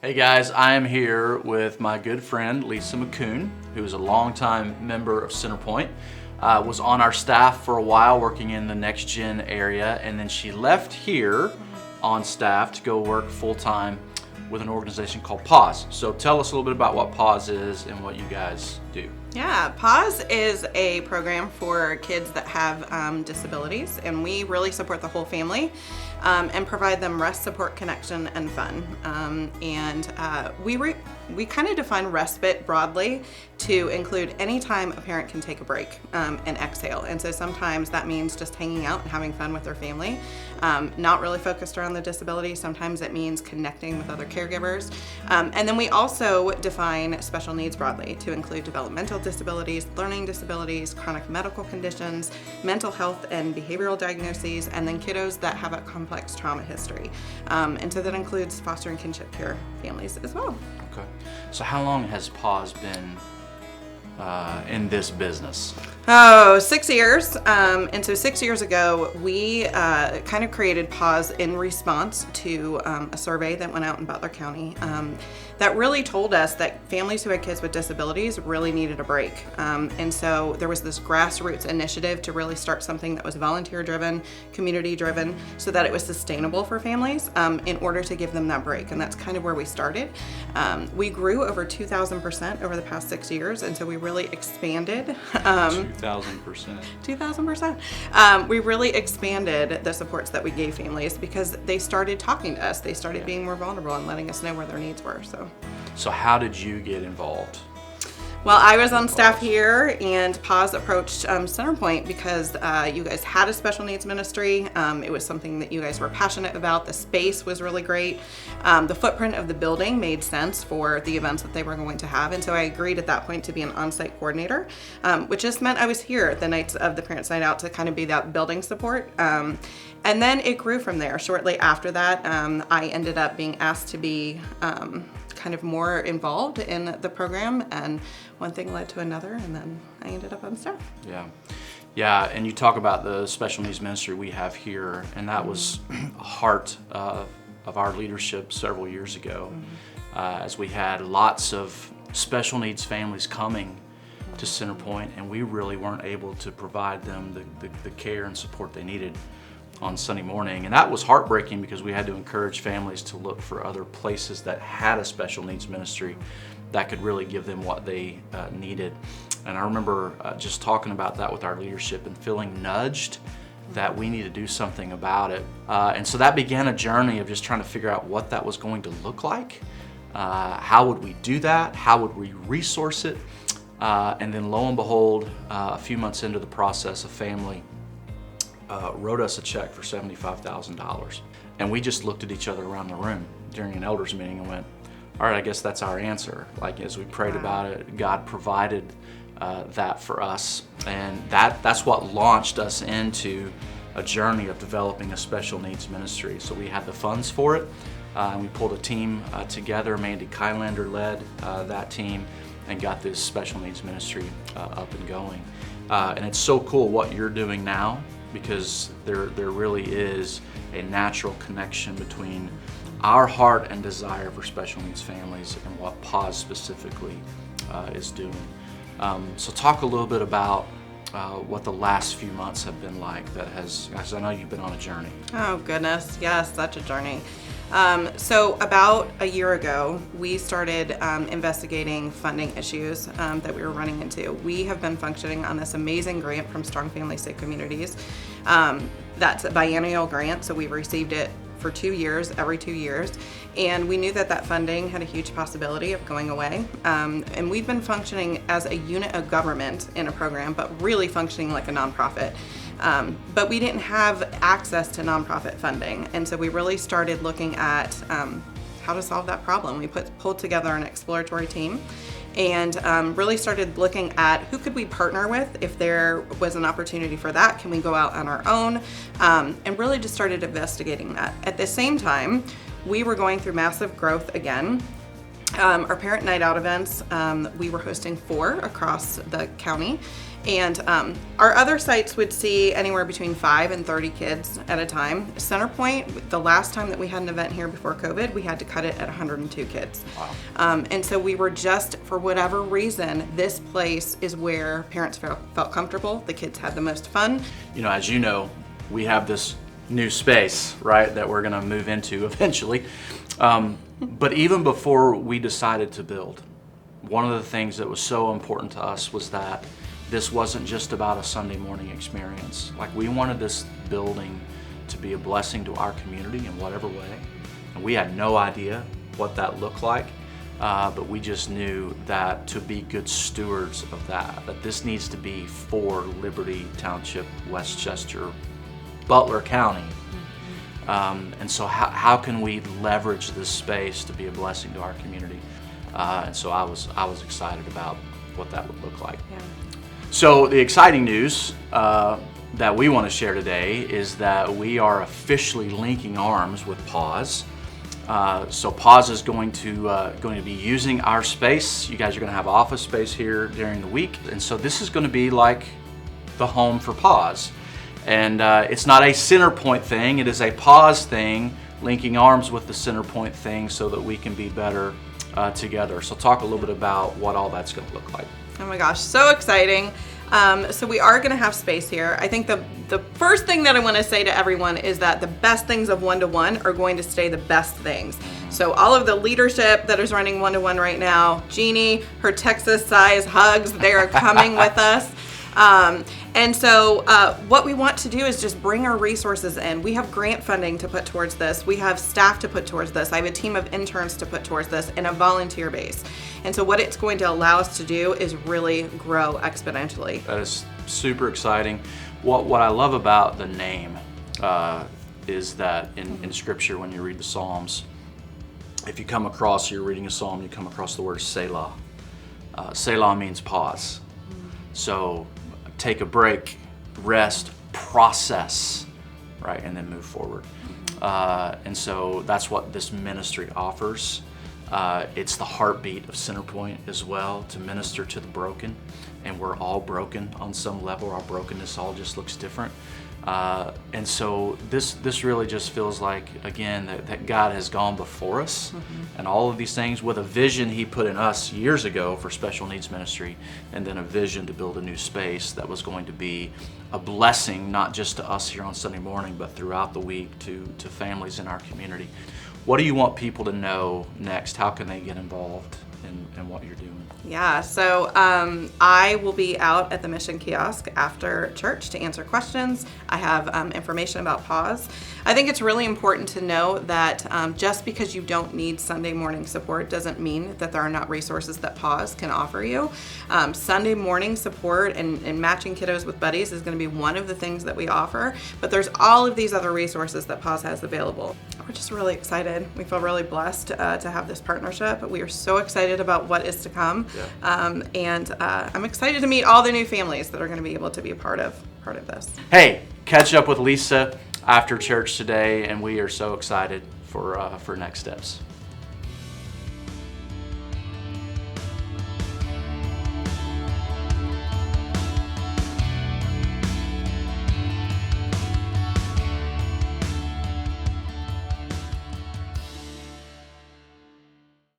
Hey guys, I am here with my good friend Lisa McCoon, who is a longtime member of CenterPointe. Was on our staff for a while working in the Next Gen area, and then she left here on staff to go work full-time with an organization called Pause. So tell us a little bit about what Pause is and what you guys do. Yeah, Pause is a program for kids that have disabilities, and we really support the whole family and provide them rest, support, connection, and fun. We kind of define respite broadly to include any time a parent can take a break and exhale. And so sometimes that means just hanging out and having fun with their family, not really focused around the disability. Sometimes it means connecting with other caregivers. And then we also define special needs broadly to include developmental disabilities, learning disabilities, chronic medical conditions, mental health and behavioral diagnoses, and then kiddos that have a complex trauma history. And so that includes foster and kinship care families as well. Okay. So how long has Pause been in this business? Oh, 6 years. And so 6 years ago, we kind of created Pause in response to a survey that went out in Butler County that really told us that families who had kids with disabilities really needed a break. And so there was this grassroots initiative to really start something that was volunteer-driven, community-driven, so that it was sustainable for families in order to give them that break. And that's kind of where we started. We grew over 2,000% over the past 6 years, and so we really expanded. 2,000%. 2,000%. We really expanded the supports that we gave families because they started talking to us. They started being more vulnerable and letting us know where their needs were. So how did you get involved? Well, I was on staff here, and Pause approached CenterPointe because you guys had a special needs ministry. It was something that you guys were passionate about. The space was really great. The footprint of the building made sense for the events that they were going to have, and so I agreed at that point to be an on-site coordinator, which just meant I was here the nights of the Parents' Night Out to kind of be that building support. And then it grew from there. Shortly after that, I ended up being asked to be kind of more involved in the program, and one thing led to another, and then I ended up on staff. Yeah, and you talk about the special needs ministry we have here, and that was a heart of our leadership several years ago, as we had lots of special needs families coming to CenterPointe, and we really weren't able to provide them the care and support they needed on Sunday morning. And that was heartbreaking because we had to encourage families to look for other places that had a special needs ministry that could really give them what they needed. And I remember just talking about that with our leadership and feeling nudged that we need to do something about it. And so that began a journey of just trying to figure out what that was going to look like. How would we do that? How would we resource it? And then lo and behold, a few months into the process, a family wrote us a check for $75,000. And we just looked at each other around the room during an elders meeting and went, all right, I guess that's our answer. Like, as we prayed about it, God provided that for us. And that's what launched us into a journey of developing a special needs ministry. So we had the funds for it. We pulled a team together. Mandy Kylander led that team and got this special needs ministry up and going. And it's so cool what you're doing now, because there really is a natural connection between our heart and desire for special needs families and what Pause specifically is doing. So talk a little bit about what the last few months have been like. Because I know you've been on a journey. Oh goodness, yes, such a journey. So about a year ago, we started investigating funding issues that we were running into. We have been functioning on this amazing grant from Strong Families, Safe Communities. That's a biennial grant, so we've received it for 2 years, every 2 years. And we knew that that funding had a huge possibility of going away. And we've been functioning as a unit of government in a program, but really functioning like a nonprofit. But we didn't have access to nonprofit funding. And so we really started looking at how to solve that problem. We pulled together an exploratory team and really started looking at who could we partner with if there was an opportunity for that. Can we go out on our own? And really just started investigating that. At the same time, we were going through massive growth again. Our Parent Night Out events, we were hosting 4 across the county. And our other sites would see anywhere between 5 and 30 kids at a time. CenterPointe, the last time that we had an event here before COVID, we had to cut it at 102 kids. Wow. And so we were just, for whatever reason, this place is where parents felt comfortable, the kids had the most fun. You know, as you know, we have this new space, right, that we're going to move into eventually. But even before we decided to build, one of the things that was so important to us was that this wasn't just about a Sunday morning experience. Like, we wanted this building to be a blessing to our community in whatever way. And we had no idea what that looked like, but we just knew that to be good stewards of that this needs to be for Liberty Township, Westchester, Butler County. And so how can we leverage this space to be a blessing to our community? And so I was excited about what that would look like. Yeah. So the exciting news that we want to share today is that we are officially linking arms with Pause. So Pause is going to be using our space. You guys are going to have office space here during the week, and so this is going to be like the home for Pause. And it's not a CenterPointe thing; it is a Pause thing, linking arms with the CenterPointe thing, so that we can be better together. So talk a little bit about what all that's going to look like. Oh my gosh, so exciting. So we are going to have space here. I think the first thing that I want to say to everyone is that the best things of one-to-one are going to stay the best things. So all of the leadership that is running one-to-one right now, Jeannie, her Texas size hugs, they are coming with us. And so what we want to do is just bring our resources in. We have grant funding to put towards this. We have staff to put towards this. I have a team of interns to put towards this and a volunteer base. And so what it's going to allow us to do is really grow exponentially. That is super exciting. What I love about the name is that in Scripture, when you read the Psalms, if you come across, you're reading a Psalm, you come across the word Selah. Selah means pause. So take a break, rest, process, right, and then move forward. And so that's what this ministry offers. It's the heartbeat of CenterPointe as well, to minister to the broken. And we're all broken on some level. Our brokenness all just looks different. And so this really just feels like, again, that God has gone before us and all of these things with a vision He put in us years ago for special needs ministry, and then a vision to build a new space that was going to be a blessing, not just to us here on Sunday morning, but throughout the week to families in our community. What do you want people to know next? How can they get involved in what you're doing? Yeah, so I will be out at the Mission Kiosk after church to answer questions. I have information about Pause. I think it's really important to know that just because you don't need Sunday morning support doesn't mean that there are not resources that Pause can offer you. Sunday morning support and matching kiddos with buddies is going to be one of the things that we offer, but there's all of these other resources that Pause has available. We're just really excited. We feel really blessed to have this partnership. We are so excited about what is to come. Yeah. And I'm excited to meet all the new families that are going to be able to be a part of this. Hey, catch up with Lisa after church today, and we are so excited for next steps.